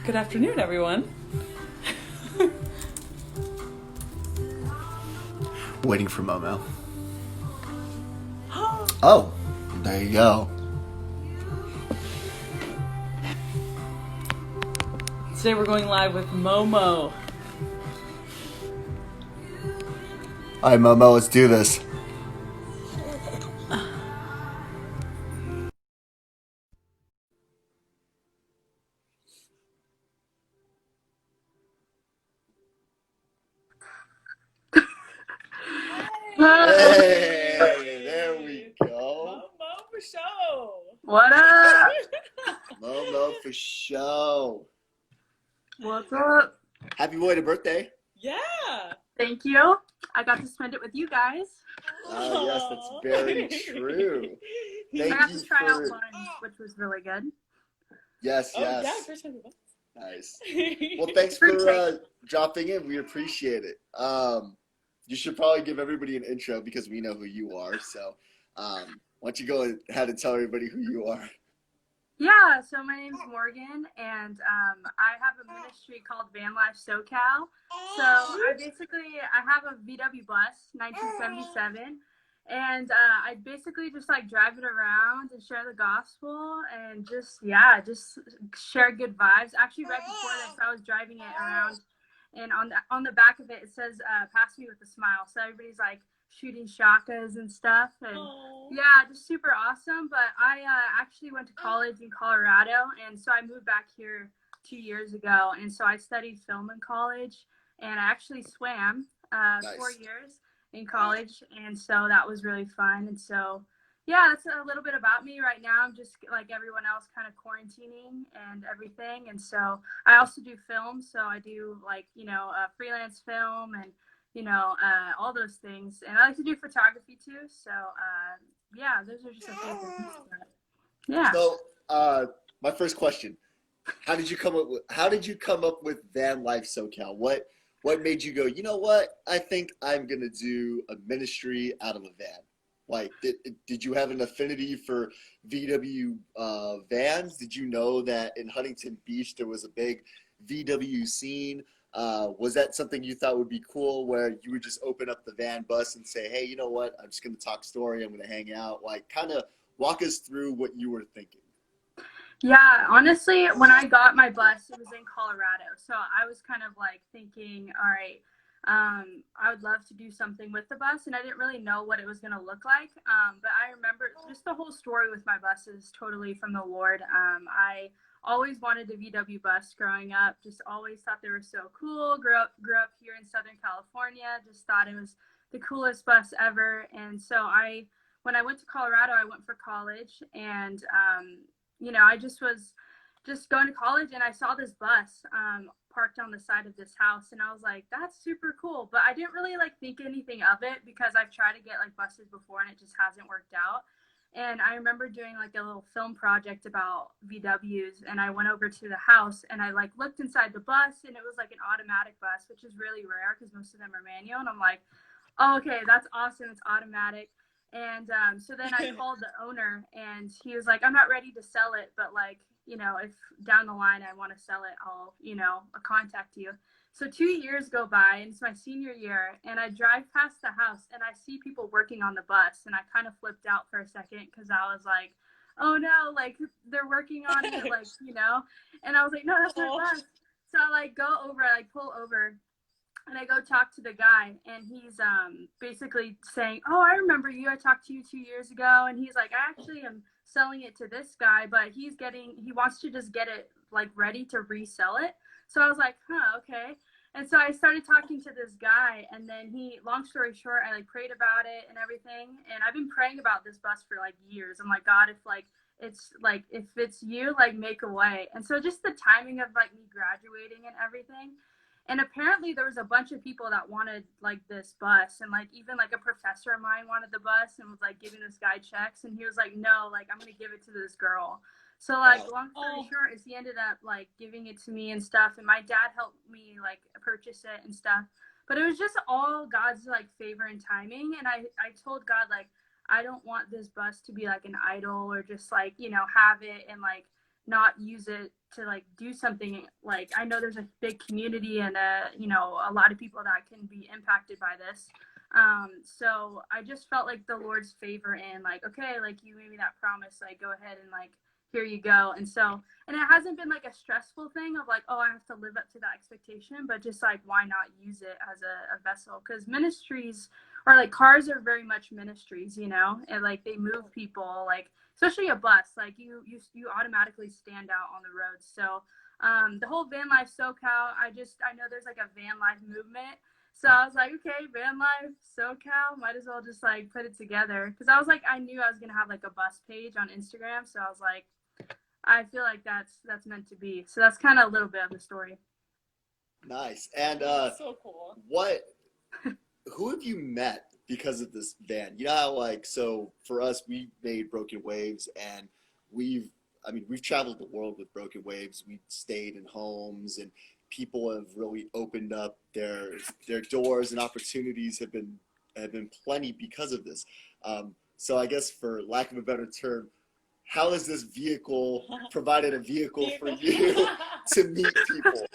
Good afternoon, everyone. Waiting for Momo. Oh, there you go. Today we're going live with Momo. All right, Momo, let's do this. Hey, there we go. Momo for show. What up? Momo for show. What's up? Happy belated birthday. Yeah. Thank you. I got to spend it with you guys. Yes, that's very true. I Thank got you to try out for. buns, which was really good. Yes, Oh yeah, yes. first time. Nice. Well, thanks for dropping in. We appreciate it. You should probably give everybody an intro because we know who you are. So, why don't you go ahead and tell everybody who you are? Yeah, so my name's Morgan, and I have a ministry called Van Life SoCal. So I have a VW bus, 1977, and I basically just like drive it around and share the gospel and just share good vibes. Actually, right before this, I was driving it around, and on the back of it, it says "Pass me with a smile." So everybody's like shooting shakas and stuff, and yeah, just super awesome. But I actually went to college in Colorado, and so I moved back here 2 years ago, and so I studied film in college, and I actually swam Nice. 4 years in college, and so that was really fun. And so yeah, that's a little bit about me right now. I'm just like everyone else, kind of quarantining and everything, and so I also do film. So I do like freelance film and all those things. And I like to do photography too. So, yeah, those are just a few things. But, yeah. So, my first question: How did you come up with Van Life SoCal? What made you go? You know what? I think I'm gonna do a ministry out of a van. Like, did you have an affinity for VW vans? Did you know that in Huntington Beach there was a big VW scene? Was that something you thought would be cool, where you would just open up the van bus and say, "Hey, you know what? I'm just gonna talk story. I'm gonna hang out." Like, kind of walk us through what you were thinking. Yeah, honestly, when I got my bus, it was in Colorado. So I was kind of like thinking, all right, I would love to do something with the bus. And I didn't really know what it was going to look like. But I remember just the whole story with my bus is totally from the Lord. I always wanted a VW bus growing up, just always thought they were so cool. Grew up here in Southern California, just thought it was the coolest bus ever. And so when I went to Colorado, I went for college, and I just was just going to college, and I saw this bus parked on the side of this house, and I was like, that's super cool. But I didn't really like think anything of it because I've tried to get like buses before and it just hasn't worked out. And I remember doing like a little film project about VWs, and I went over to the house and I like looked inside the bus, and it was like an automatic bus, which is really rare because most of them are manual. And I'm like, oh, okay, that's awesome. It's automatic. And so then I called the owner, and he was like, I'm not ready to sell it, but like, if down the line I want to sell it, I'll contact you. So 2 years go by, and it's my senior year, and I drive past the house and I see people working on the bus, and I kind of flipped out for a second because I was like, oh no, like they're working on it, like, and I was like, no, that's my bus. So I like go over, I like pull over, and I go talk to the guy, and he's basically saying, oh, I remember you. I talked to you 2 years ago. And he's like, I actually am selling it to this guy, but he wants to just get it like ready to resell it. So I was like, huh, okay. And so I started talking to this guy, and then long story short, I like prayed about it and everything. And I've been praying about this bus for like years. I'm like, God, if it's you, like make a way. And so just the timing of like me graduating and everything. And apparently there was a bunch of people that wanted like this bus, and like even like a professor of mine wanted the bus and was like giving this guy checks, and he was like, no, like I'm gonna give it to this girl. So like long story short is he ended up like giving it to me and stuff, and my dad helped me like purchase it and stuff. But it was just all God's like favor and timing. And I told God, like, I don't want this bus to be like an idol or just like, have it and like not use it to like do something. Like, I know there's a big community and a lot of people that can be impacted by this. So I just felt like the Lord's favor in like, okay, like you made me that promise, like go ahead and like here you go. And it hasn't been like a stressful thing of like, oh, I have to live up to that expectation, but just like, why not use it as a vessel? Because ministries or like cars are very much ministries, and like they move people, like especially a bus, like you automatically stand out on the road. So the whole van life SoCal, I know there's like a van life movement. So I was like, okay, van life SoCal, might as well just like put it together. Because I was like, I knew I was gonna have like a bus page on Instagram. So I was like, I feel like that's meant to be. So that's kind of a little bit of the story. Nice. And so cool. Who have you met because of this van? You know how like, so for us, we made Broken Waves, and we've traveled the world with Broken Waves. We stayed in homes, and people have really opened up their doors, and opportunities have been plenty because of this. So I guess, for lack of a better term, how has this vehicle provided a vehicle for you to meet people?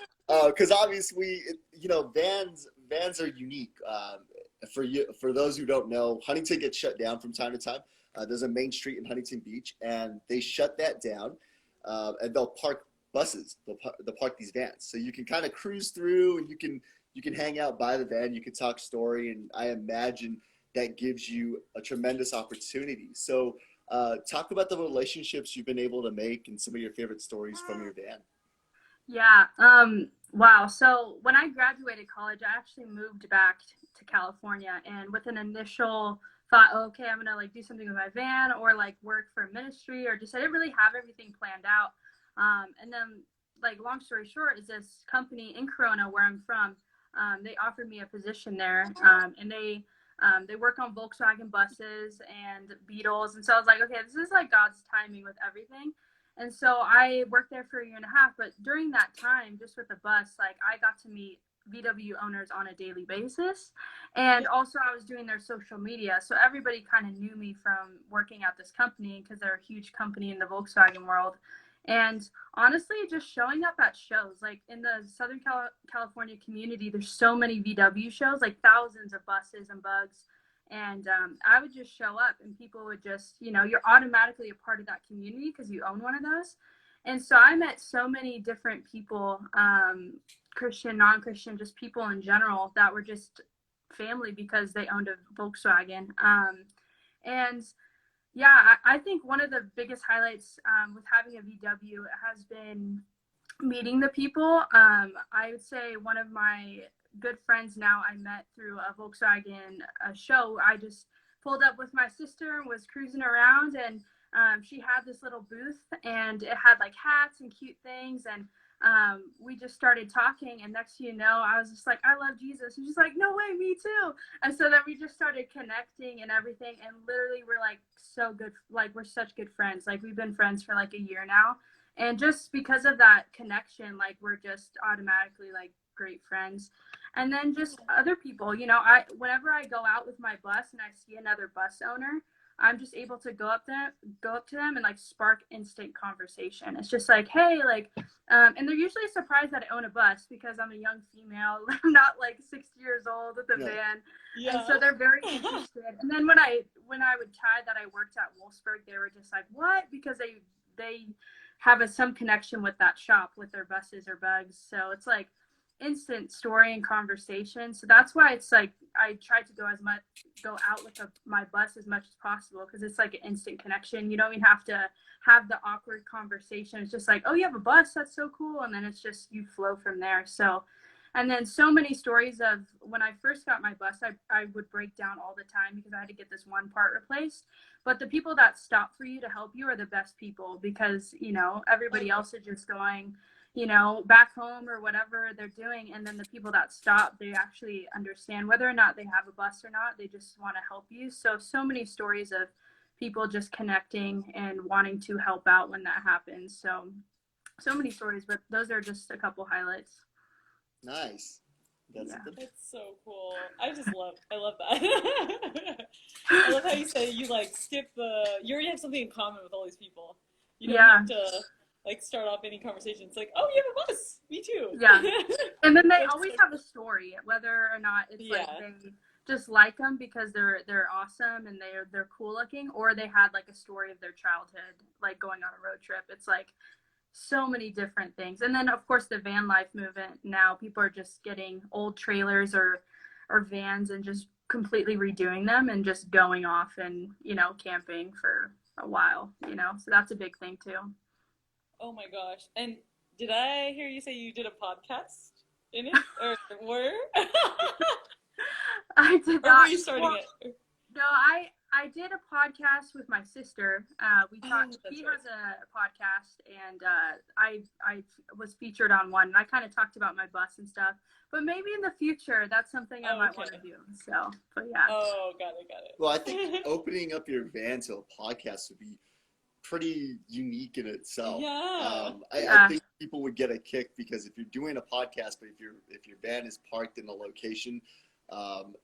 Because obviously, vans are unique. For those who don't know, Huntington gets shut down from time to time. There's a main street in Huntington Beach, and they shut that down, and they'll park buses. They'll park these vans, so you can kind of cruise through, and you can hang out by the van. You can talk story, and I imagine that gives you a tremendous opportunity. So talk about the relationships you've been able to make and some of your favorite stories from your van. Yeah. Wow. So when I graduated college, I actually moved back to California, and with an initial thought, oh, okay, I'm gonna like do something with my van or like work for a ministry, or just I didn't really have everything planned out. And then, like, long story short, is this company in Corona where I'm from, they offered me a position there, and they work on Volkswagen buses and Beetles. And so I was like, okay, this is like God's timing with everything. And so I worked there for a year and a half. But during that time, just with the bus, like I got to meet VW owners on a daily basis. And also I was doing their social media. So everybody kind of knew me from working at this company because they're a huge company in the Volkswagen world. And honestly, just showing up at shows, like in the Southern California community, there's so many VW shows, like thousands of buses and bugs. And I would just show up, and people would just, you're automatically a part of that community because you own one of those. And so I met so many different people, Christian, non-Christian, just people in general that were just family because they owned a Volkswagen. And yeah, I think one of the biggest highlights with having a VW has been meeting the people. I would say one of my good friends now I met through a Volkswagen show. I just pulled up with my sister and was cruising around, and she had this little booth, and it had like hats and cute things, and we just started talking, and next thing you know, I was just like, I love Jesus. And she's like, no way, me too. And so then we just started connecting and everything, and literally we're like so good, like we're such good friends. Like we've been friends for like a year now, and just because of that connection, like we're just automatically like great friends. And then just other people, whenever I go out with my bus and I see another bus owner, I'm just able to go up to them and like spark instant conversation. It's just like, hey, like, and they're usually surprised that I own a bus because I'm a young female. I'm not like 60 years old with a van. Yeah. And so they're very interested. And then when I would tag that I worked at Wolfsburg, they were just like, what? Because they have some connection with that shop with their buses or bugs. So it's like instant story and conversation. So that's why it's like I try to go out with my bus as much as possible, because it's like an instant connection. You don't even have to have the awkward conversation. It's just like, oh, you have a bus, that's so cool. And then it's just you flow from there. So, and then so many stories of when I first got my bus, I would break down all the time because I had to get this one part replaced. But the people that stop for you to help you are the best people, because everybody else is just going back home or whatever they're doing. And then the people that stop, they actually understand whether or not they have a bus or not. They just want to help you. So many stories of people just connecting and wanting to help out when that happens. So many stories, but those are just a couple highlights. Nice. That's so cool. I love that. I love how you say you like skip you already have something in common with all these people. You don't have to like start off any conversation. It's like, oh, you have a bus. Me too. Yeah. And then they That's always so have a story, whether or not it's like Yeah. they just like them because they're awesome and they're cool looking, or they had like a story of their childhood, like going on a road trip. It's like so many different things. And then of course the van life movement, now people are just getting old trailers or vans and just completely redoing them and just going off and, you know, camping for a while, you know. So that's a big thing too. Oh my gosh. And did I hear you say you did a podcast in it? Or were? I did Or were not. you starting Well, it? no, I did a podcast with my sister. We Oh, talked. that's She right. has a podcast, and I was featured on one. And I kind of talked about my bus and stuff. But maybe in the future, that's something I Oh, might want to okay. do. So, but yeah, Oh, got it. Well, I think opening up your van to a podcast would be pretty unique in itself. Yeah. I yeah, think people would get a kick because if you're doing a podcast, but if your van is parked in a location,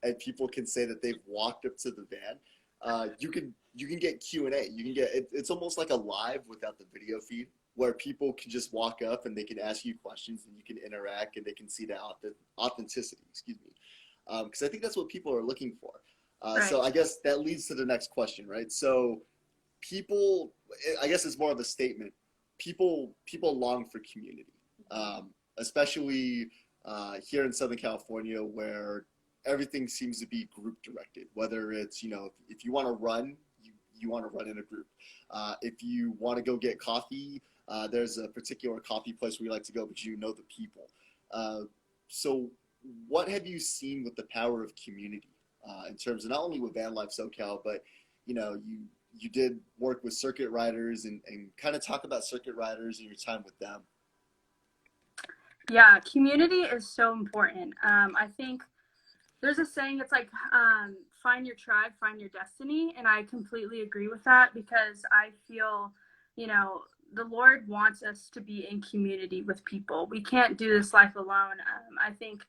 and people can say that they've walked up to the van, you can get Q&A. You can get it's almost like a live without the video feed, where people can just walk up and they can ask you questions and you can interact and they can see the authenticity. Excuse me, because I think that's what people are looking for. So right. I guess that leads to the next question, right? So people, I guess it's more of a statement. People long for community, especially here in Southern California, where everything seems to be group directed. Whether it's, you know, if you want to run, you want to run in a group. If you want to go get coffee, there's a particular coffee place where you like to go, but you know the people. So what have you seen with the power of community in terms of not only with Van Life SoCal, but you know, you did work with circuit riders and kind of talk about circuit riders and your time with them. Yeah, community is so important. I think there's a saying, it's like, find your tribe, find your destiny. And I completely agree with that, because I feel, you know, the Lord wants us to be in community with people. We can't do this life alone. I think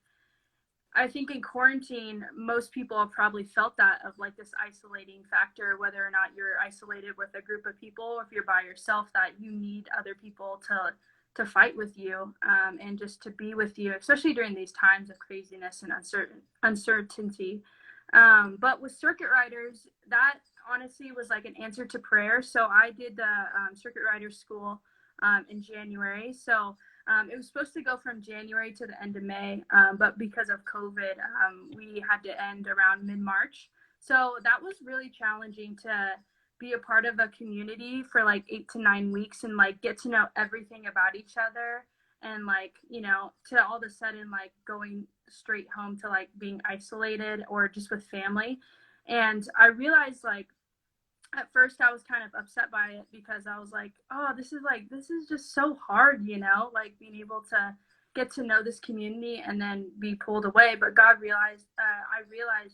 in quarantine, most people have probably felt that, of like this isolating factor, whether or not you're isolated with a group of people, or if you're by yourself, that you need other people to fight with you, and just to be with you, especially during these times of craziness and uncertainty. But with circuit riders, that honestly was like an answer to prayer. So I did the circuit rider school in January. So it was supposed to go from January to the end of May, but because of COVID, we had to end around mid-March. So that was really challenging, to be a part of a community for like 8 to 9 weeks and like get to know everything about each other, and like, you know, to all of a sudden like going straight home to like being isolated or just with family. And I realized, like, at first I was kind of upset by it, because I was like, oh, this is just so hard, you know, like being able to get to know this community and then be pulled away. But I realized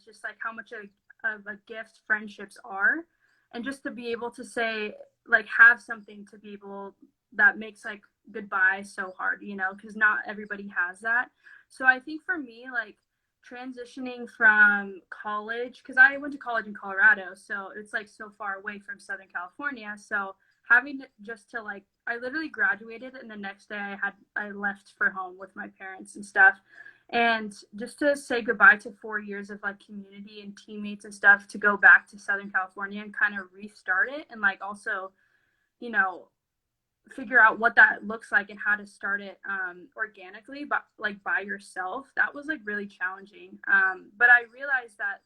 just like how much of a gift friendships are, and just to be able to say, like, have something to be able, that makes like goodbye so hard, you know, because not everybody has that. So I think for me, like, transitioning from college, because I went to college in Colorado, so it's like so far away from Southern California. So having to, just to like, I literally graduated, and the next day I left for home with my parents and stuff. And just to say goodbye to 4 years of like community and teammates and stuff, to go back to Southern California and kind of restart it, and like also, you know, figure out what that looks like and how to start it organically, but like by yourself, that was like really challenging. But I realized that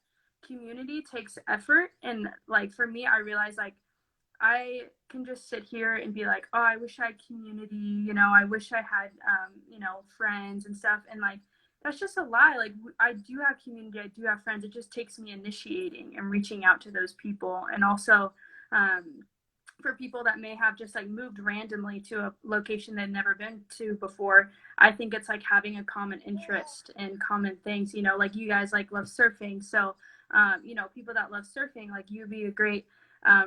community takes effort, and like for me, I realized like I can just sit here and be like, oh, I wish I had community, you know, I wish I had you know, friends and stuff. And like, that's just a lie. Like, I do have community, I do have friends. It just takes me initiating and reaching out to those people. And also, for people that may have just like moved randomly to a location they've never been to before, I think it's like having a common interest and common things, you know, like you guys like love surfing. So, you know, people that love surfing, like you'd be a great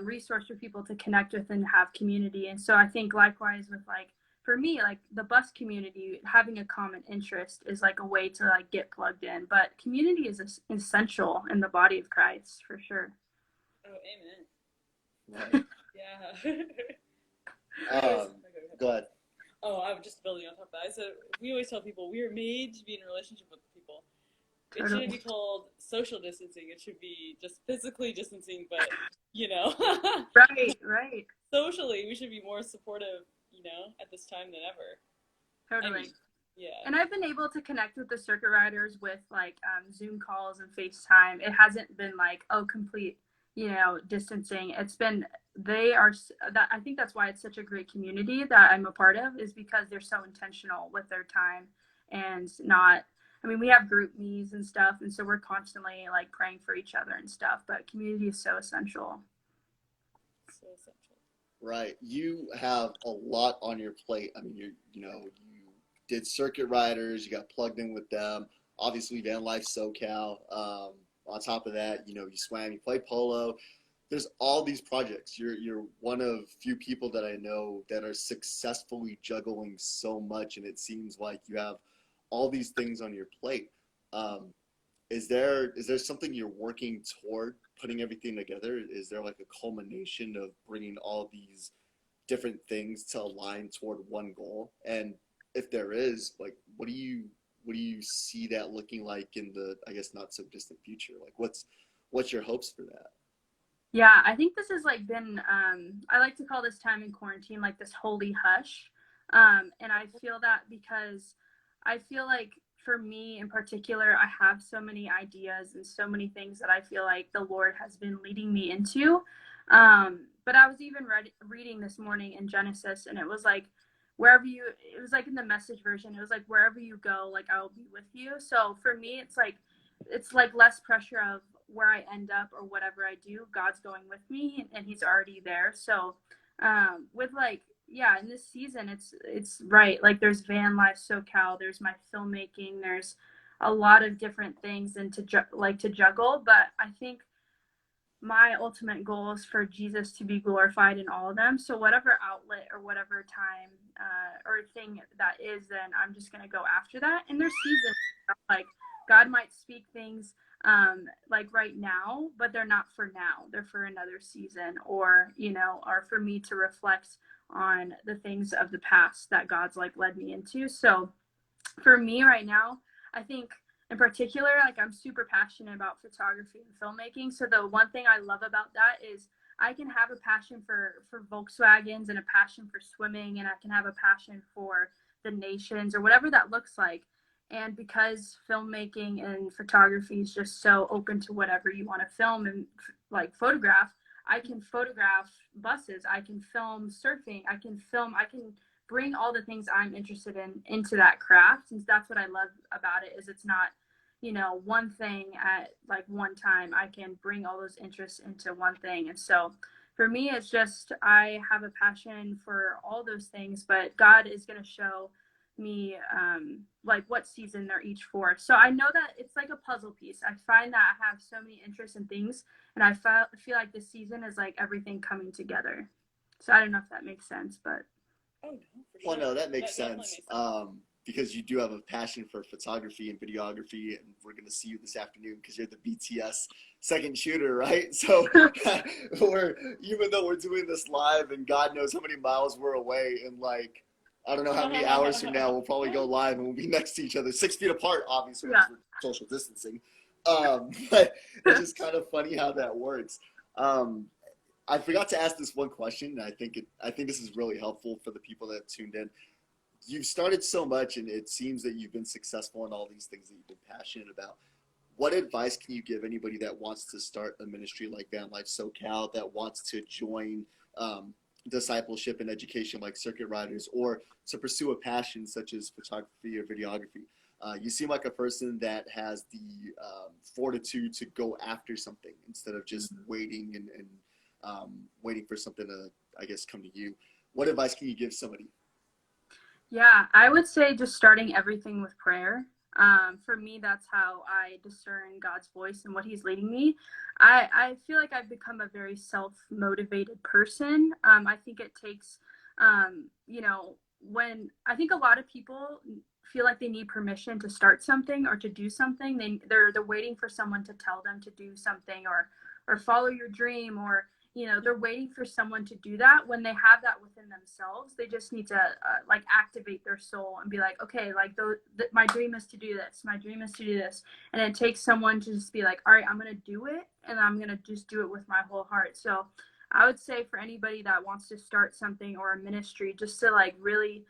resource for people to connect with and have community. And so I think likewise with like, for me, like the bus community, having a common interest is like a way to like get plugged in. But community is essential in the body of Christ, for sure. Oh, amen. Right. Yeah. Go ahead. just building on top of that. So we always tell people we are made to be in a relationship with people. It Totally. shouldn't be called social distancing. It should be just physically distancing, but you know, Right. socially we should be more supportive, you know, at this time than ever. Totally. I mean, yeah. And I've been able to connect with the circuit riders with like Zoom calls and FaceTime. It hasn't been like, oh, complete, you know, distancing. It's been, they are, that I think that's why it's such a great community that I'm a part of, is because they're so intentional with their time and not, I mean, we have group meetings and stuff. And so we're constantly like praying for each other and stuff, but community is so essential. So essential. Right. You have a lot on your plate. I mean, you did circuit riders, you got plugged in with them, obviously Van Life SoCal. On top of that, you swam, you play polo. There's all these projects. You're one of few people that I know that are successfully juggling so much, and it seems like you have all these things on your plate. Is there something you're working toward putting everything together? Is there like a culmination of bringing all these different things to align toward one goal? And if there is, like, what do you see that looking like in the, I guess, not so distant future? Like, what's your hopes for that? Yeah, I think this has like been, I like to call this time in quarantine like this holy hush. And I feel that because I feel like for me in particular, I have so many ideas and so many things that I feel like the Lord has been leading me into. But I was even reading this morning in Genesis, and it was like, it was like in the Message version, it was like, wherever you go, like I will be with you. So for me, it's like less pressure of where I end up or whatever I do, God's going with me and he's already there. So with like, yeah, in this season, it's right. Like there's Van Life SoCal, there's my filmmaking, there's a lot of different things and to juggle. But I think my ultimate goal is for Jesus to be glorified in all of them. So whatever outlet or whatever time or thing that is, then I'm just going to go after that. And there's seasons like God might speak things like right now, but they're not for now. They're for another season, or, or for me to reflect on the things of the past that God's like led me into. So for me right now, I think in particular, like I'm super passionate about photography and filmmaking. So the one thing I love about that is I can have a passion for Volkswagens and a passion for swimming, and I can have a passion for the nations or whatever that looks like. And because filmmaking and photography is just so open to whatever you want to film and like photograph, I can photograph buses, I can film surfing, I can bring all the things I'm interested in into that craft. And that's what I love about it, is it's not, one thing at like one time. I can bring all those interests into one thing. And so for me, it's just, I have a passion for all those things, but God is going to show me like what season they're each for. So I know that it's like a puzzle piece. I find that I have so many interests and things, and I feel like this season is like everything coming together. So I don't know if that makes sense, but oh no, for Well, sure. no, that makes That definitely sense. makes sense. Because you do have a passion for photography and videography, and we're going to see you this afternoon because you're the BTS second shooter, right? So even though we're doing this live, and God knows how many miles we're away, and like, I don't know how many hours from now we'll probably go live and we'll be next to each other, 6 feet apart, obviously, yeah. with social distancing. But it's just kind of funny how that works. I forgot to ask this one question, and I think this is really helpful for the people that tuned in. You've started so much, and it seems that you've been successful in all these things that you've been passionate about. What advice can you give anybody that wants to start a ministry like Van Life SoCal, that wants to join discipleship and education like circuit riders, or to pursue a passion such as photography or videography? You seem like a person that has the fortitude to go after something instead of just waiting and waiting for something to, I guess, come to you. What advice can you give somebody? Yeah, I would say just starting everything with prayer. For me, that's how I discern God's voice and what he's leading me. I feel like I've become a very self-motivated person. I think it takes, when I think a lot of people feel like they need permission to start something or to do something, they're waiting for someone to tell them to do something or follow your dream, or they're waiting for someone to do that when they have that within themselves. They just need to like activate their soul and be like, okay, like my dream is to do this. My dream is to do this. And it takes someone to just be like, all right, I'm going to do it. And I'm going to just do it with my whole heart. So I would say for anybody that wants to start something or a ministry, just to like really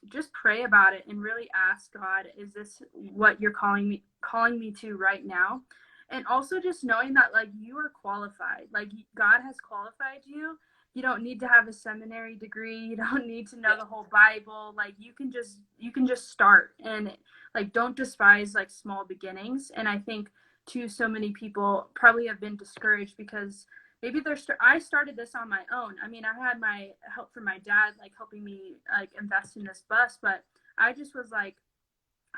just pray about it and really ask God, is this what you're calling me to right now? And also just knowing that like you are qualified, like God has qualified you. You don't need to have a seminary degree. You don't need to know the whole Bible. Like you can just start, and like don't despise like small beginnings. And I think too, so many people probably have been discouraged because maybe I started this on my own. I mean, I had my help from my dad, like helping me like invest in this bus, but I just was like,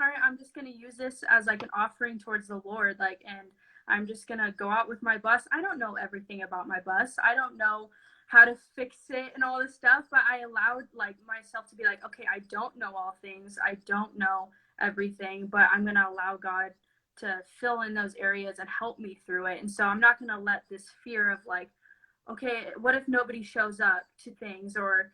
all right, I'm just going to use this as like an offering towards the Lord. Like, and I'm just going to go out with my bus. I don't know everything about my bus. I don't know how to fix it and all this stuff, but I allowed like myself to be like, okay, I don't know all things. I don't know everything, but I'm going to allow God to fill in those areas and help me through it. And so I'm not going to let this fear of like, okay, what if nobody shows up to things, or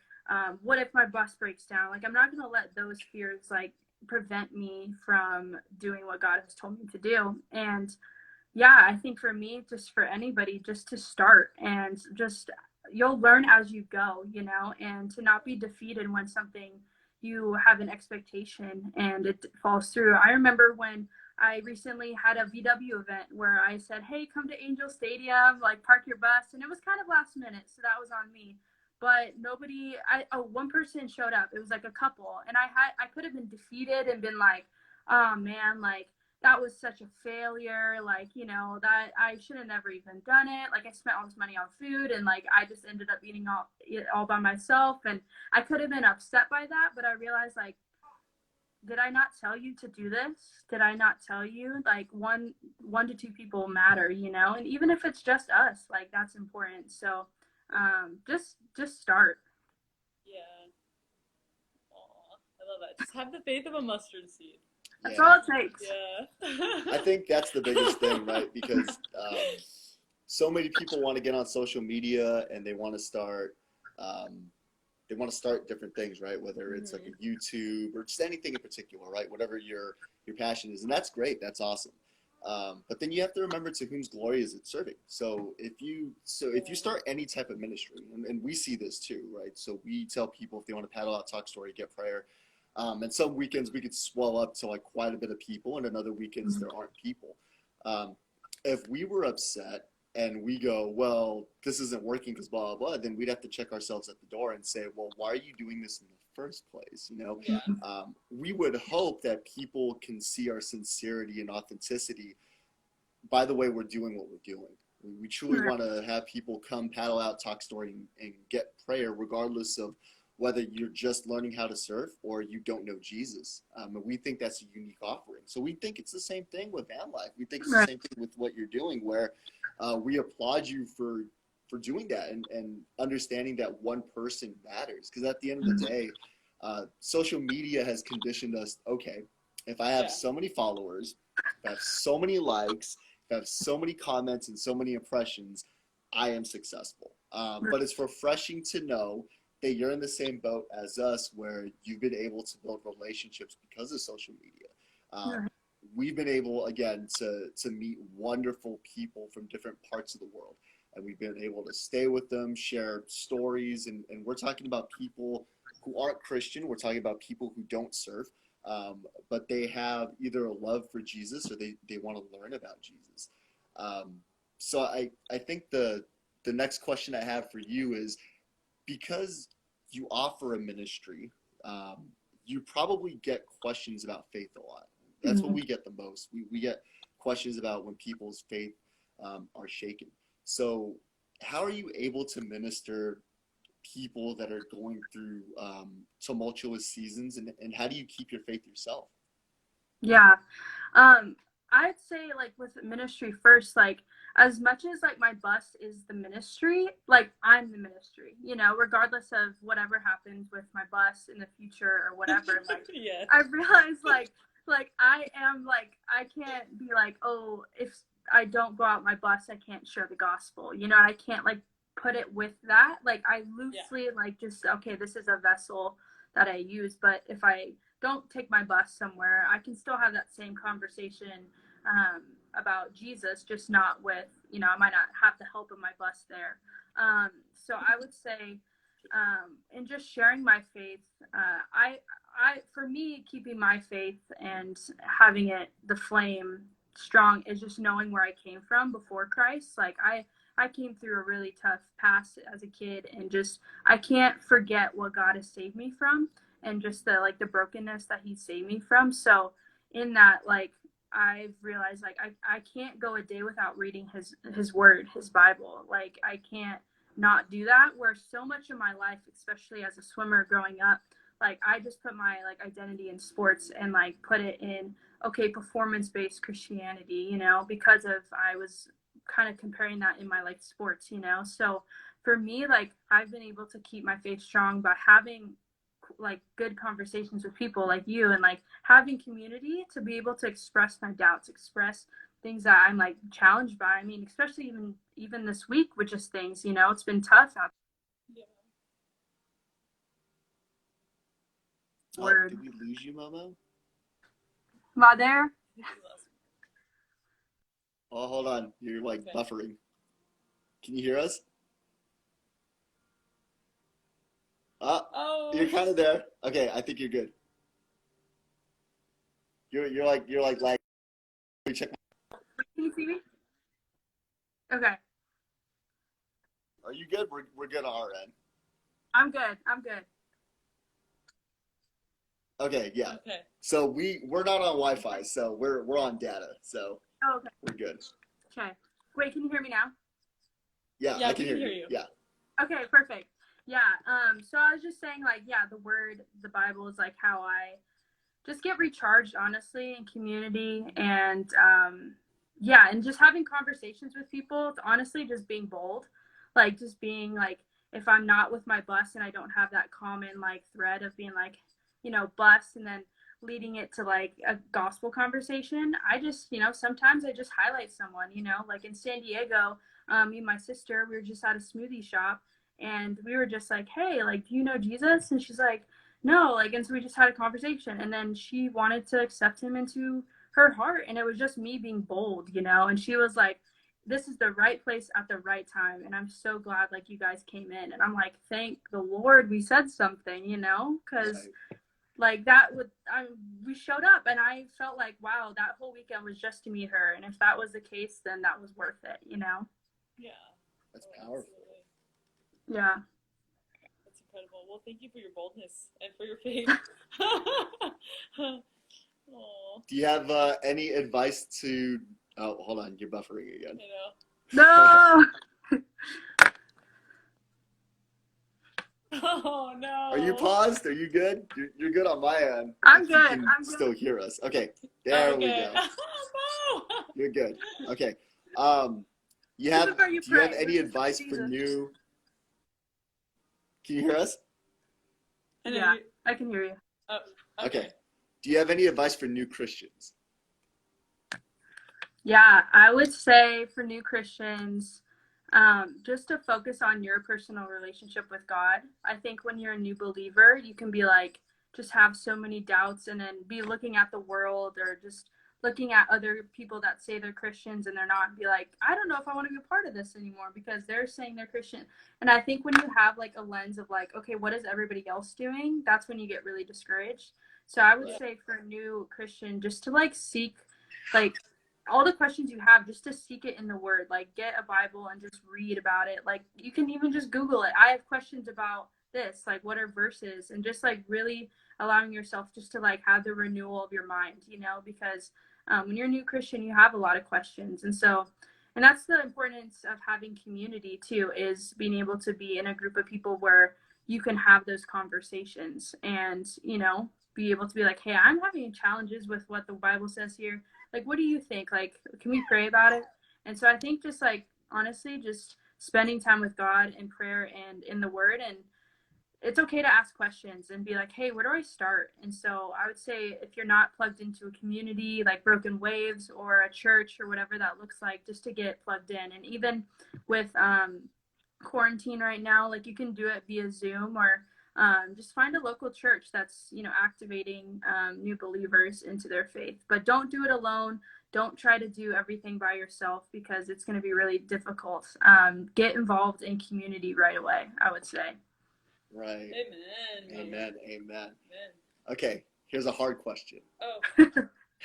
what if my bus breaks down? Like, I'm not going to let those fears like prevent me from doing what God has told me to do. And yeah, I think for me, just for anybody, just to start, and just you'll learn as you go, and to not be defeated when something you have an expectation and it falls through. I remember when I recently had a VW event where I said, hey, come to Angel Stadium, like park your bus. And it was kind of last minute, so that was on me. But one person showed up. It was like a couple. And I could have been defeated and been like, oh man, like that was such a failure. Like, that I should have never even done it. Like I spent all this money on food, and like I just ended up eating it all by myself. And I could have been upset by that, but I realized like, did I not tell you to do this? Did I not tell you? Like one to two people matter, and even if it's just us, like that's important. So just start. Yeah. Aw, I love that. Just have the faith of a mustard seed. That's all it takes. Yeah. I think that's the biggest thing, right? Because so many people want to get on social media and they want to start different things, right? Whether it's like a YouTube or just anything in particular, right? Whatever your passion is, and that's great. That's awesome. But then you have to remember to whose glory is it serving. So if you start any type of ministry, and we see this too, right? So we tell people if they want to paddle out, talk story, get prayer. And some weekends we could swell up to like quite a bit of people, and another weekends there aren't people. If we were upset and we go, well, this isn't working because blah, blah, blah, then we'd have to check ourselves at the door and say, well, why are you doing this in the first place? Yeah. We would hope that people can see our sincerity and authenticity by the way we're doing what we're doing. We truly want to have people come paddle out, talk story, and get prayer, regardless of whether you're just learning how to surf or you don't know Jesus. And we think that's a unique offering. So we think it's the same thing with van life. We think it's the same thing with what you're doing, where we applaud you for doing that and understanding that one person matters. Because at the end of the day, social media has conditioned us, okay, if I have so many followers, if I have so many likes, if I have so many comments and so many impressions, I am successful. But it's refreshing to know that you're in the same boat as us, where you've been able to build relationships because of social media. We've been able, again, to meet wonderful people from different parts of the world. And we've been able to stay with them, share stories. And we're talking about people who aren't Christian. We're talking about people who don't surf. But they have either a love for Jesus or they want to learn about Jesus. So I think the next question I have for you is, because you offer a ministry, you probably get questions about faith a lot. That's what we get the most. We get questions about when people's faith are shaken. So how are you able to minister people that are going through tumultuous seasons, and how do you keep your faith yourself? Yeah. I'd say like with ministry first, like as much as like my bus is the ministry, like I'm the ministry, regardless of whatever happens with my bus in the future or whatever. Like I realize like I am, like I can't be like, oh, if I don't go out my bus, I can't share the gospel. You know, I can't like put it with that. Like I loosely like just okay, this is a vessel that I use, but if I don't take my bus somewhere, I can still have that same conversation about Jesus, just not with, you know, I might not have the help of my bus there. So I would say, in just sharing my faith, for me, keeping my faith and having it, the flame strong is just knowing where I came from before Christ. Like I came through a really tough past as a kid, and just, I can't forget what God has saved me from, and just the brokenness that he saved me from. So in that, like, I've realized like I can't go a day without reading his word, his Bible. Like I can't not do that, where so much of my life, especially as a swimmer growing up, like I just put my like identity in sports and like put it in, okay, performance-based Christianity, you know, because of I was kind of comparing that in my like sports, you know. So for me, like I've been able to keep my faith strong by having like good conversations with people like you, and like having community to be able to express my doubts, express things that I'm like challenged by. I mean, especially even this week with just things, you know, it's been tough out. Yeah. Did we lose you, Momo? Am I there? Oh, hold on. You're like buffering. Can you hear us? Oh. You're kind of there. Okay, I think you're good. You're like lag. Let me check. Can you see me? Okay. Are you good? We're good on our end. I'm good. I'm good. Okay, yeah. Okay. So we're not on Wi-Fi, so we're on data, so Oh, okay. we're good. Okay. Wait, can you hear me now? Yeah, Yeah, I can hear hear you. you. Yeah. Okay, perfect. Yeah. So I was just saying, like, yeah, the word, the Bible is like how I just get recharged, honestly, in community, and yeah, and just having conversations with people. It's honestly just being bold, like just being like, if I'm not with my bus and I don't have that common like thread of being like, you know, bus and then leading it to like a gospel conversation, I just, you know, sometimes I just highlight someone, you know, like in San Diego, me and my sister, we were just at a smoothie shop, and we were just like, hey, like, do you know Jesus? And she's like, no, like, and so we just had a conversation, and then she wanted to accept him into her heart, and it was just me being bold, you know. And she was like, this is the right place at the right time, and I'm so glad like you guys came in. And I'm like, thank the Lord we said something, you know, because like that would, we showed up, and I felt like, wow, that whole weekend was just to meet her, and if that was the case, then that was worth it, you know. Yeah. That's powerful. Absolutely. Yeah. That's incredible. Well, thank you for your boldness and for your faith. Do you have any advice to? Oh, hold on, you're buffering again. You know. No. Oh no. Are you paused? Are you good? You're good on my end. I'm good. You can I'm good. still hear us. Okay, there we go. No. You're good. Okay. Do you have any advice for new? Can you hear us? Yeah, I can hear you. Oh, Okay. Do you have any advice for new Christians? Yeah, I would say for new Christians, just to focus on your personal relationship with God. I think when you're a new believer, you can be like, just have so many doubts, and then be looking at the world, or just looking at other people that say they're Christians and they're not, and be like, I don't know if I want to be a part of this anymore because they're saying they're Christian. And I think when you have like a lens of like, okay, what is everybody else doing? That's when you get really discouraged. So I would say for a new Christian, just to like seek like all the questions you have, just to seek it in the word, like get a Bible and just read about it. Like you can even just Google it. I have questions about this, like what are verses, and just like really allowing yourself just to like have the renewal of your mind, you know, because when you're a new Christian, you have a lot of questions. And so, and that's the importance of having community too, is being able to be in a group of people where you can have those conversations and, you know, be able to be like, hey, I'm having challenges with what the Bible says here. Like, what do you think? Like, can we pray about it? And so I think just like, honestly, just spending time with God in prayer and in the word, and it's okay to ask questions and be like, hey, where do I start? And so I would say if you're not plugged into a community like Broken Waves or a church or whatever that looks like, just to get plugged in. And even with quarantine right now, like you can do it via Zoom or just find a local church that's, you know, activating new believers into their faith. But don't do it alone. Don't try to do everything by yourself because it's going to be really difficult. Get involved in community right away, I would say. Right. Amen. Amen. Amen. Amen. Okay, here's a hard question. Oh. Oh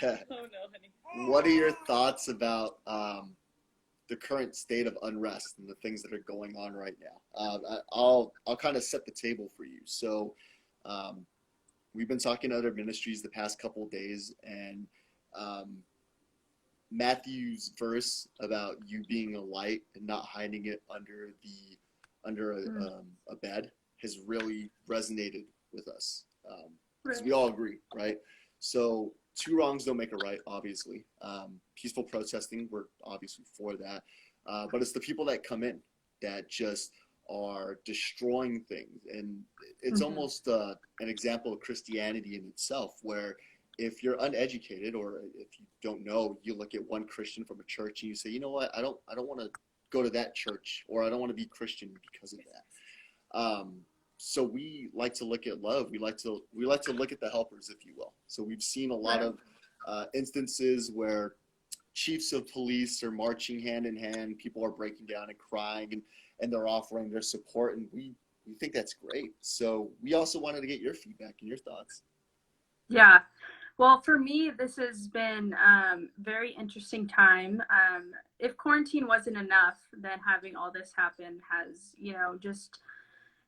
no, honey. What are your thoughts about the current state of unrest and the things that are going on right now? I'll kind of set the table for you. So we've been talking to other ministries the past couple of days, and Matthew's verse about you being a light and not hiding it under a bed has really resonated with us, because we all agree, right? So 2 wrongs don't make a right, obviously. Peaceful protesting, we're obviously for that. But it's the people that come in that just are destroying things. And it's almost an example of Christianity in itself, where if you're uneducated or if you don't know, you look at one Christian from a church and you say, you know what, I don't want to go to that church, or I don't want to be Christian because of that. So we like to look at love. We like to look at the helpers, if you will. So we've seen a lot of instances where chiefs of police are marching hand in hand. People are breaking down and crying, and they're offering their support, and we think that's great. So we also wanted to get your feedback and your thoughts. Yeah. Well, for me, this has been very interesting time. If quarantine wasn't enough, then having all this happen has, you know, just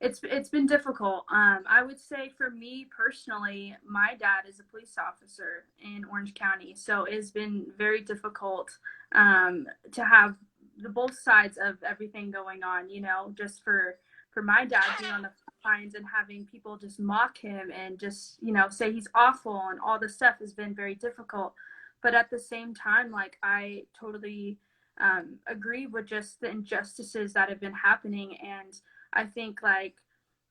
it's been difficult. I would say for me personally, my dad is a police officer in Orange County, so it's been very difficult to have the both sides of everything going on. You know, just for my dad being on the front lines and having people just mock him and just, you know, say he's awful and all this stuff has been very difficult. But at the same time, like I totally agree with just the injustices that have been happening, and I think like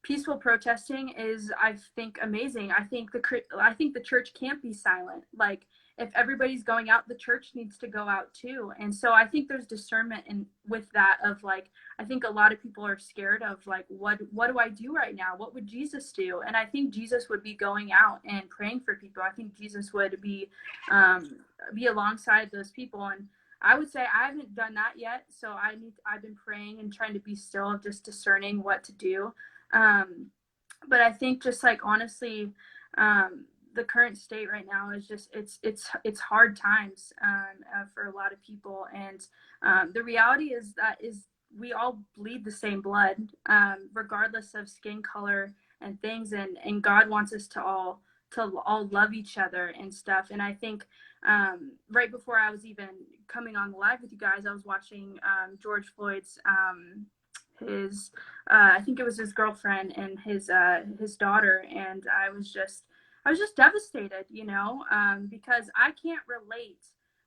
peaceful protesting is, I think, amazing. I think the church can't be silent. Like if everybody's going out, the church needs to go out too. And so I think there's discernment in with that of like, I think a lot of people are scared of like, what do I do right now? What would Jesus do? And I think Jesus would be going out and praying for people. I think Jesus would be alongside those people. And I would say I haven't done that yet. So I've been praying and trying to be still, just discerning what to do. But I think just like, honestly, the current state right now is just, it's hard times, for a lot of people. And, the reality is we all bleed the same blood, regardless of skin color and things. And God wants us to all love each other and stuff. And I think, right before I was even coming on live with you guys, I was watching George Floyd's I think it was his girlfriend and his daughter, and I was just devastated, you know, because I can't relate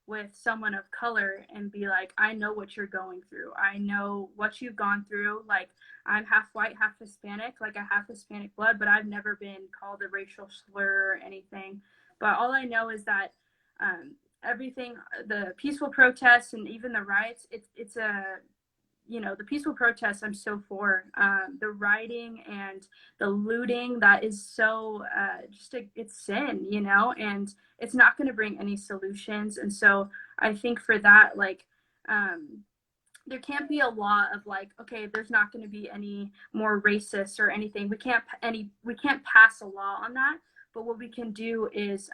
with someone of color and be like, I know what you're going through. I know what you've gone through. Like, I'm half white, half Hispanic, like I have Hispanic blood, but I've never been called a racial slur or anything. But all I know is that everything, the peaceful protests and even the riots, it's you know, the peaceful protests I'm so for. The rioting and the looting, that is so it's sin, you know, and it's not going to bring any solutions. And so I think for that, like, there can't be a law of like, okay, there's not going to be any more racist or anything. We can't pass a law on that. But what we can do is,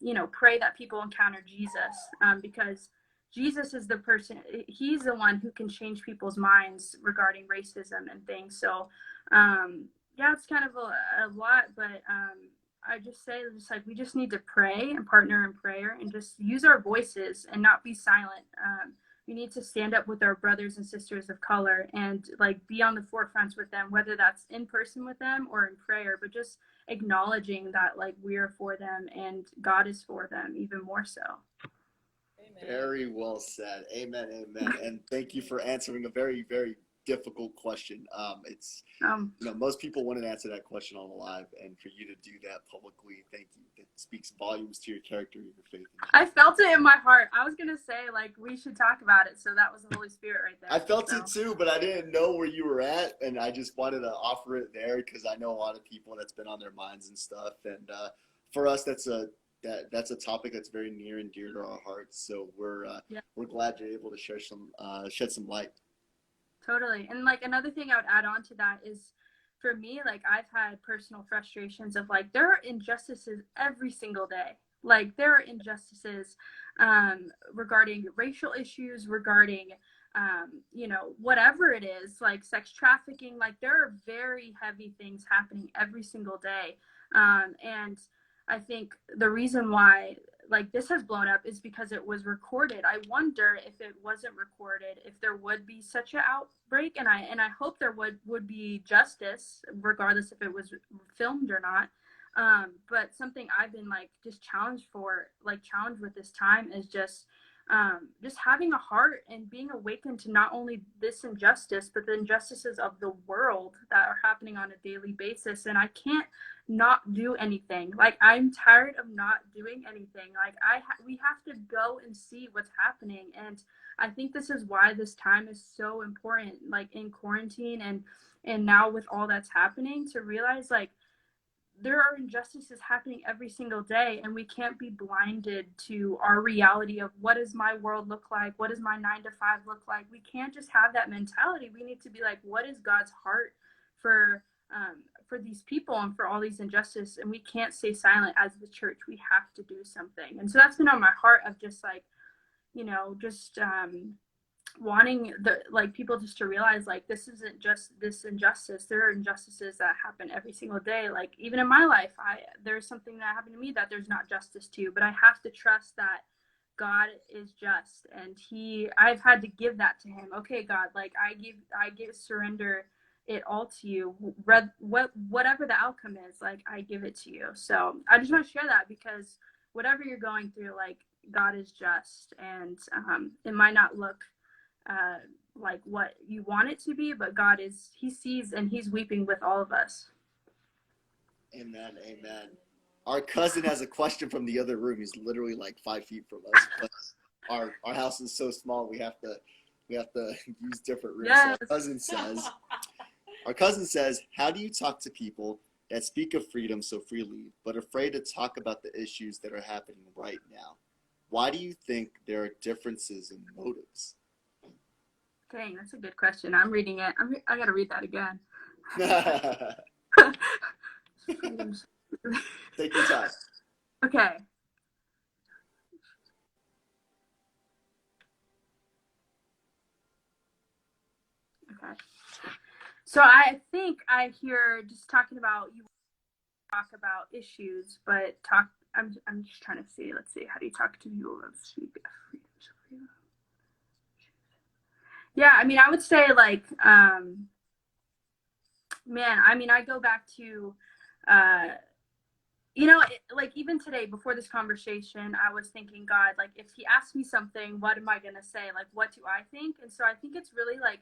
you know, pray that people encounter Jesus, because Jesus is the person, he's the one who can change people's minds regarding racism and things. So, yeah, it's kind of a lot, but I just say, just like, we just need to pray and partner in prayer and just use our voices and not be silent. We need to stand up with our brothers and sisters of color and like be on the forefronts with them, whether that's in person with them or in prayer, but just acknowledging that like we are for them and God is for them even more so. Very well said. Amen. Amen. And thank you for answering a very, very difficult question. It's most people wouldn't answer that question on the live, and for you to do that publicly, thank you. It speaks volumes to your character and your faith. I felt it in my heart. I was gonna say like we should talk about it, so that was the Holy Spirit right there. I felt it too, but I didn't know where you were at, and I just wanted to offer it there because I know a lot of people that's been on their minds and stuff. And for us, that's a topic that's very near and dear to our hearts. So we're glad you're able to share shed some light. Totally. And like another thing I would add on to that is, for me, like I've had personal frustrations of like there are injustices every single day. Like there are injustices regarding racial issues, regarding whatever it is, like sex trafficking. Like there are very heavy things happening every single day. And I think the reason why like this has blown up is because it was recorded. I wonder if it wasn't recorded, if there would be such an outbreak, and I hope there would be justice regardless if it was filmed or not. But something I've been like just challenged with this time is just having a heart and being awakened to not only this injustice, but the injustices of the world that are happening on a daily basis. And I can't not do anything. Like I'm tired of not doing anything. Like we have to go and see what's happening. And I think this is why this time is so important, like in quarantine and now with all that's happening, to realize like there are injustices happening every single day, and we can't be blinded to our reality of what does my world look like? What does my 9 to 5 look like? We can't just have that mentality. We need to be like, what is God's heart for these people and for all these injustices? And we can't stay silent as the church. We have to do something. And so that's been on my heart of just like, wanting people just to realize like this isn't just this injustice. There are injustices that happen every single day. Like even in my life, there's something that happened to me that there's not justice to, but I have to trust that God is just, and I've had to give that to him. Okay, God, like I surrender it all to you. Whatever the outcome is, like I give it to you. So I just want to share that because whatever you're going through, like God is just, and it might not look like what you want it to be, but God he sees, and he's weeping with all of us. Amen. Our cousin has a question from the other room. He's literally like 5 feet from us, but our house is so small we have to use different rooms. Yes. So our cousin says, how do you talk to people that speak of freedom so freely but afraid to talk about the issues that are happening right now? Why do you think there are differences in motives? Dang, that's a good question. I'm reading it. I gotta read that again. Take your time. Okay. So I think I hear just talking about you talk about issues, but I'm just trying to see. Let's see. How do you talk to people that speak of freedom? Yeah, I mean, I would say like, I go back to, like even today before this conversation, I was thinking, God, like if he asks me something, what am I going to say? Like, what do I think? And so I think it's really like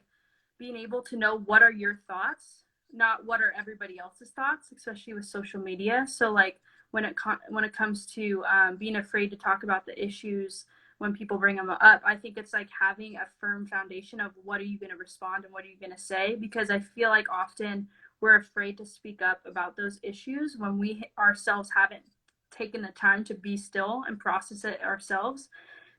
being able to know what are your thoughts, not what are everybody else's thoughts, especially with social media. So like when it comes to being afraid to talk about the issues when people bring them up, I think it's like having a firm foundation of what are you going to respond and what are you going to say? Because I feel like often we're afraid to speak up about those issues when we ourselves haven't taken the time to be still and process it ourselves.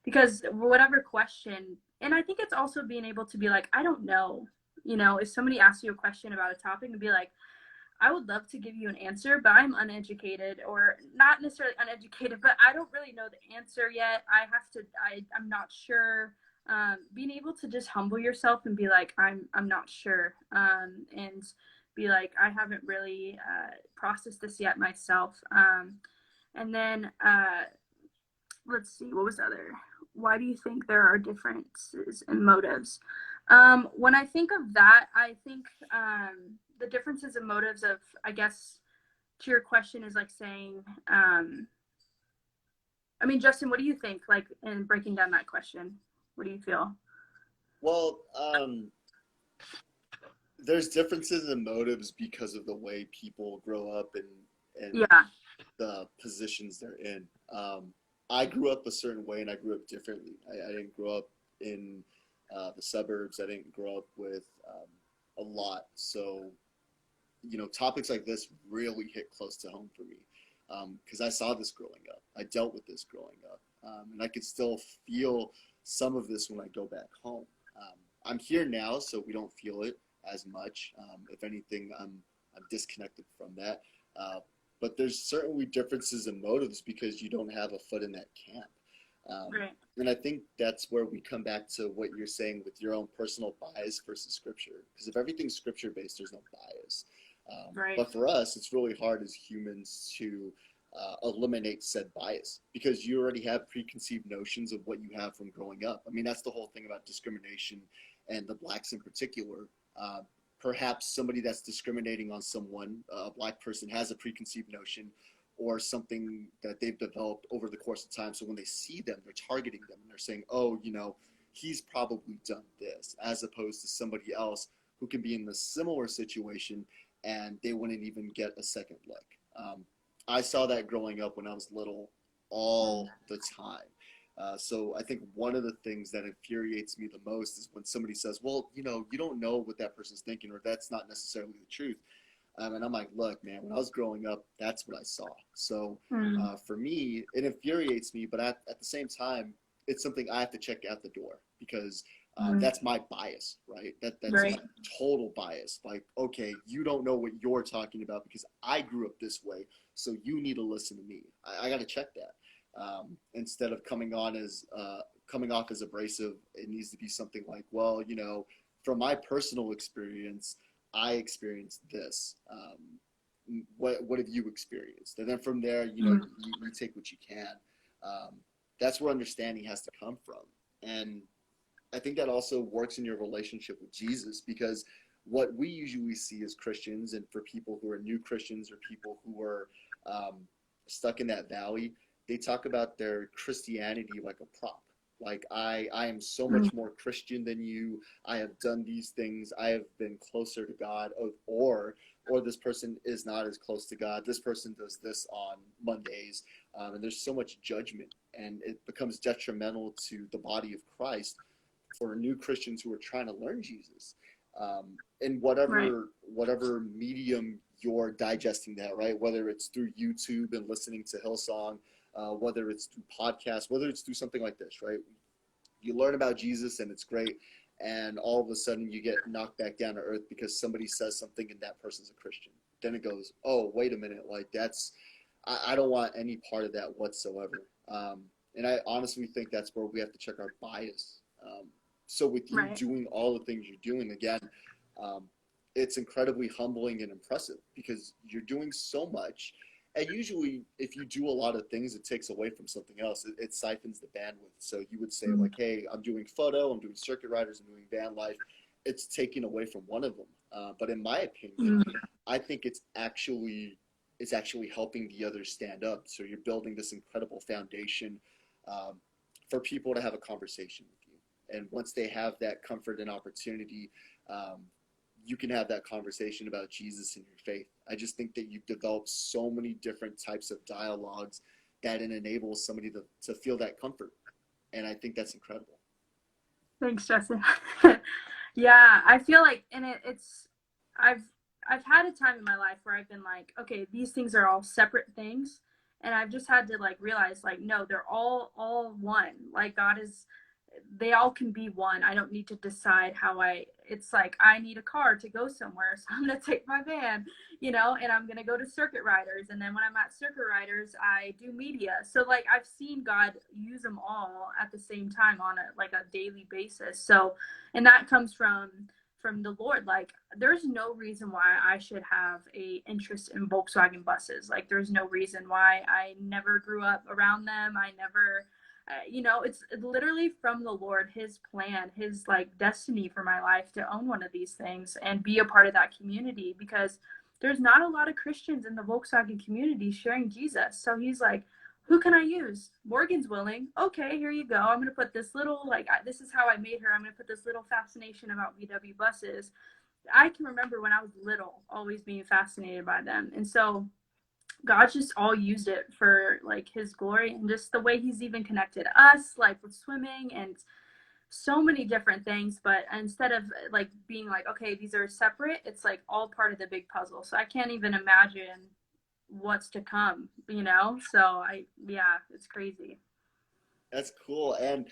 Because whatever question, and I think it's also being able to be like, I don't know, if somebody asks you a question about a topic, and be like, I would love to give you an answer, but I'm uneducated, or not necessarily uneducated, but I don't really know the answer yet. I'm not sure. Being able to just humble yourself and be like, I'm not sure. And be like, I haven't really processed this yet myself. And then let's see, what was the other? Why do you think there are differences in motives? When I think of that, I think the differences in motives of, I guess, to your question is like saying, Justin, what do you think, like in breaking down that question? What do you feel? Well, there's differences in motives because of the way people grow up and Yeah, the positions they're in. I grew up a certain way and I grew up differently. I didn't grow up in the suburbs. I didn't grow up with a lot. So, topics like this really hit close to home for me because I saw this growing up. I dealt with this growing up. And I could still feel some of this when I go back home. I'm here now, so we don't feel it as much. If anything, I'm disconnected from that. But there's certainly differences in motives because you don't have a foot in that camp. right, And I think that's where we come back to what you're saying with your own personal bias versus scripture. Because if everything's scripture based, there's no bias. right, But for us, it's really hard as humans to eliminate said bias because you already have preconceived notions of what you have from growing up. I mean, that's the whole thing about discrimination and the blacks in particular. Uh, Perhaps somebody that's discriminating on someone, a black person, has a preconceived notion or something that they've developed over the course of time. So when they see them, they're targeting them and they're saying, oh, he's probably done this, as opposed to somebody else who can be in the similar situation and they wouldn't even get a second look. I saw that growing up when I was little all the time. So I think one of the things that infuriates me the most is when somebody says, well, you don't know what that person's thinking, or that's not necessarily the truth. And I'm like, look, man, when I was growing up, that's what I saw. So mm, for me, it infuriates me, but at the same time, it's something I have to check out the door because mm, that's my bias, right? That's my right, total bias. Like, okay, you don't know what you're talking about because I grew up this way, so you need to listen to me. I got to check that. Instead of coming off as abrasive, it needs to be something like, well, from my personal experience, I experienced this. What have you experienced? And then from there, mm, you take what you can. Um, that's where understanding has to come from. And I think that also works in your relationship with Jesus because what we usually see as Christians, and for people who are new Christians or people who are um, stuck in that valley, they talk about their Christianity like a prop. Like I am so mm, much more Christian than you. I have done these things. I have been closer to God, or this person is not as close to God. This person does this on Mondays, and there's so much judgment, and it becomes detrimental to the body of Christ for new Christians who are trying to learn Jesus. In right, whatever medium you're digesting that, right? Whether it's through YouTube and listening to Hillsong, whether it's through podcasts, whether it's through something like this, right? You learn about Jesus and it's great, and all of a sudden you get knocked back down to earth because somebody says something and that person's a Christian. Then it goes, oh, wait a minute, like I don't want any part of that whatsoever. And I honestly think that's where we have to check our bias. So with you right, doing all the things you're doing, again, um, it's incredibly humbling and impressive because you're doing so much. And usually, if you do a lot of things, it takes away from something else. It siphons the bandwidth. So you would say, mm, like, hey, I'm doing photo, I'm doing circuit riders, I'm doing van life. It's taking away from one of them. But in my opinion, mm, I think it's actually helping the others stand up. So you're building this incredible foundation um, for people to have a conversation with you. And once they have that comfort and opportunity, um, you can have that conversation about Jesus and your faith. I just think that you've developed so many different types of dialogues that it enables somebody to feel that comfort. And I think that's incredible. thanks, Justin. Yeah, I feel like, and I've I've had a time in my life where I've been like, okay, these things are all separate things, and I've just had to like realize like, no, they're all one. Like God is, they all can be one. I don't need to decide how I. It's like I need a car to go somewhere, so I'm gonna take my van, and I'm gonna go to circuit riders, and then when I'm at circuit riders, I do media. So like I've seen God use them all at the same time on a daily basis. So, and that comes from the Lord. Like there's no reason why I should have a interest in Volkswagen buses. Like there's no reason why. I never grew up around them. I never it's literally from the Lord, his plan, his like destiny for my life to own one of these things and be a part of that community, because there's not a lot of Christians in the Volkswagen community sharing Jesus. So he's like, who can I use? Morgan's willing. Okay, here you go. I'm going to put this little, this is how I made her. I'm going to put this little fascination about VW buses. I can remember when I was little always being fascinated by them. And so God just all used it for like his glory, and just the way he's even connected us, like with swimming and so many different things. But instead of like being like, okay, these are separate, it's like all part of the big puzzle. So I can't even imagine what's to come, you know? So yeah, it's crazy. That's cool. And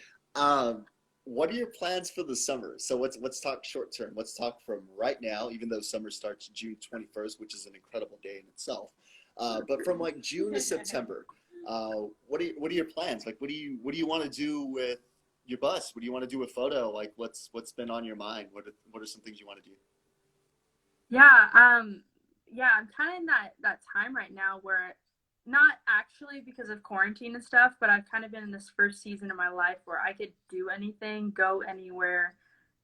what are your plans for the summer? So let's talk short term. Let's talk from right now, even though summer starts June 21st, which is an incredible day in itself. But from like June to September, what are your plans? Like what do you want to do with your bus? What do you want to do with photo? Like what's been on your mind? What are some things you want to do? Yeah, yeah, I'm kind of in that time right now where, not actually because of quarantine and stuff, but I've kind of been in this first season of my life where I could do anything, go anywhere,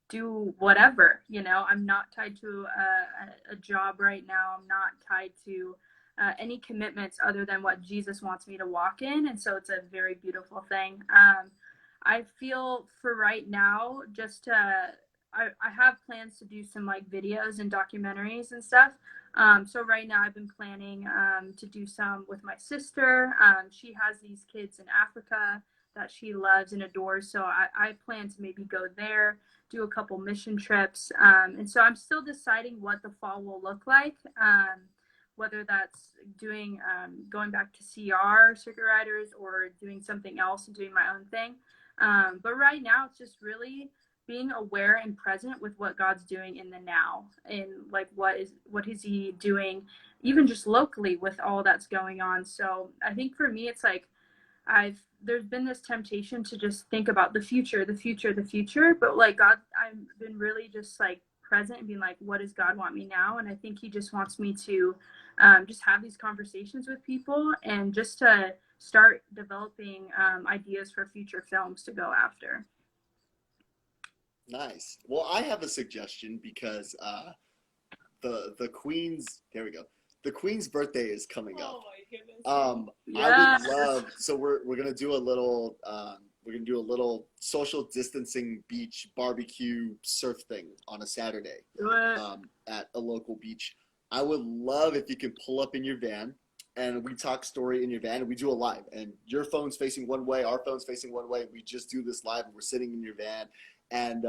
do whatever. You know, I'm not tied to a job right now. I'm not tied to any commitments other than what Jesus wants me to walk in, and so it's a very beautiful thing. I feel for right now, just I have plans to do some like videos and documentaries and stuff. So right now I've been planning to do some with my sister. She has these kids in Africa that she loves and adores. So I plan to maybe go there, do a couple mission trips. And so I'm still deciding what the fall will look like. Whether that's doing going back to CR circuit riders or doing something else and doing my own thing. But right now it's just really being aware and present with what God's doing in the now, and like what is he doing even just locally with all that's going on. So I think for me it's like there's been this temptation to just think about the future, the future, the future, but like God, I've been really just like present and being like, what does God want me now? And I think he just wants me to just have these conversations with people and just to start developing ideas for future films to go after. Nice. Well, I have a suggestion because the Queen's there we go. The Queen's birthday is coming Oh up. my goodness. I would Yes. love so we're gonna do a little social distancing beach barbecue surf thing on a Saturday Do it. at a local beach. I would love if you could pull up in your van and we talk story in your van and we do a live and your phone's facing one way, our phone's facing one way. We just do this live and we're sitting in your van and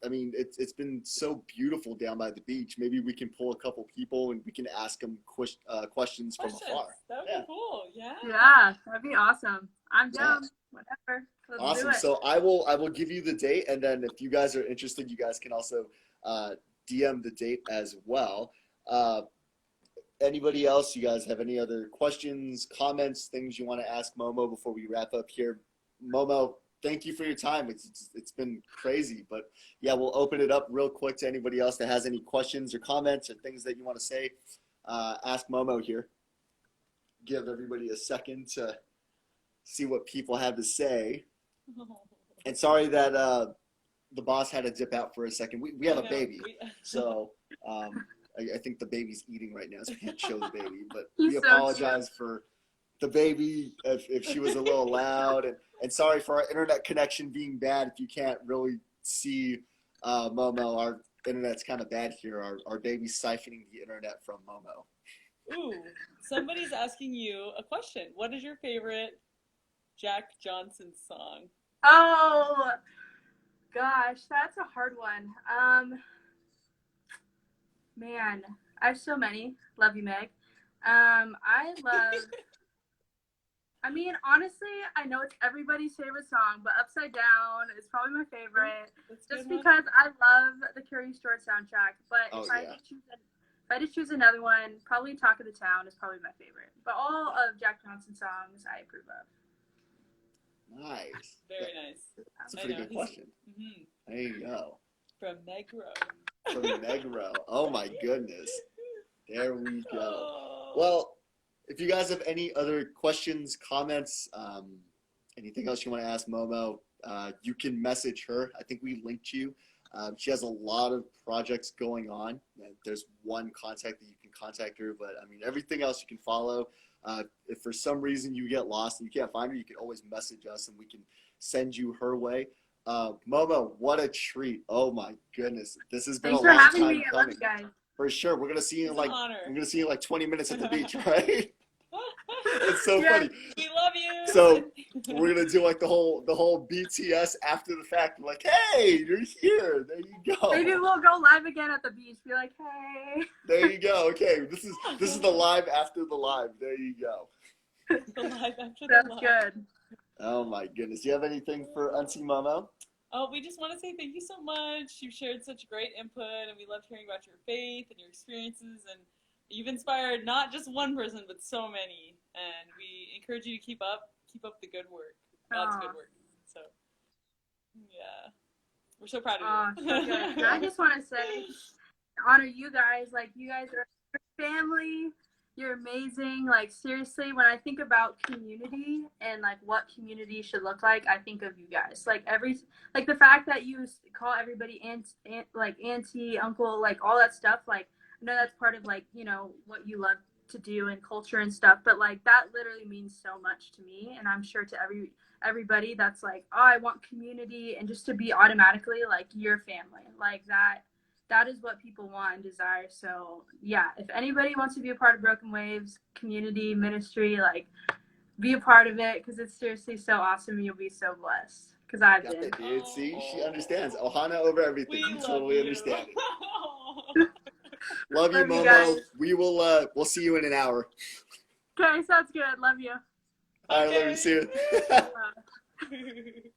I mean, it's been so beautiful down by the beach. Maybe we can pull a couple people and we can ask them questions from afar. That would Yeah. be cool. Yeah. Yeah, that'd be awesome. I'm Yeah. down. Whatever. Let's do Awesome. it. So I will give you the date, and then if you guys are interested, you guys can also DM the date as well. Uh, Anybody else? You guys have any other questions, comments, things you want to ask Momo before we wrap up here? Momo, thank you for your time. It's been crazy, but yeah, we'll open it up real quick to anybody else that has any questions or comments or things that you want to say. Ask Momo here. Give everybody a second to see what people have to say. And sorry that the boss had to dip out for a second. We have a baby, so I think the baby's eating right now, so we can't show the baby. But we apologize for the baby if she was a little loud, and sorry for our internet connection being bad. If you can't really see Momo, our internet's kind of bad here. Our baby's siphoning the internet from Momo. Ooh, somebody's asking you a question. What is your favorite Jack Johnson song? Oh gosh, that's a hard one. Man, I have so many. Love you, Meg. I love. I mean, honestly, I know it's everybody's favorite song, but Upside Down is probably my favorite, just because I love the Curious George soundtrack. But if I had to choose another one, probably Talk of the Town is probably my favorite. But all of Jack Johnson's songs I approve of. Nice. Very nice. That's a pretty good question. Mm-hmm. There you go. From Negro. From Negro. Oh my goodness. There we go. Oh. Well, if you guys have any other questions, comments, anything else you want to ask Momo, you can message her. I think we linked you. She has a lot of projects going on. There's one contact that you can contact her, but I mean, everything else you can follow. If for some reason you get lost and you can't find her, you can always message us and we can send you her way. Momo, what a treat. Oh my goodness. This has been Thanks a for long having time me. I love coming. you guys. For sure. We're gonna see you in It's like an honor. I'm gonna see you in like 20 minutes at the beach, right? It's so Yeah. funny. We love you. So we're gonna do like the whole BTS after the fact. We're like, hey, you're here. There you go. Maybe we'll go live again at the beach. Be like, hey. There you go. Okay, this is the live after the live. There you go. The live after the That's live. good. Oh my goodness. Do you have anything for Auntie Momo? Oh, we just want to say thank you so much. You've shared such great input, and we loved hearing about your faith and your experiences, and you've inspired not just one person, but so many. And we encourage you to keep up the good work, God's good work. So, yeah, we're so proud of you. So good. And I just want to say, honor you guys. Like, you guys are family. You're amazing. Like, seriously, when I think about community and like what community should look like, I think of you guys. Like the fact that you call everybody like auntie, uncle, like all that stuff. Like, I know that's part of like, you know, what you love to do and culture and stuff, but like that literally means so much to me, and I'm sure to everybody that's like, oh, I want community, and just to be automatically like your family, like that is what people want and desire. So yeah, if anybody wants to be a part of Broken Waves community ministry, like, be a part of it, because it's seriously so awesome, and you'll be so blessed, because I've Got been. it, dude. See, she understands. Ohana over everything. We You love totally you. understand it. Love you, Love you Momo. guys. We'll see you in an hour. Okay, sounds good. Love you. All right, love you. See you. Bye.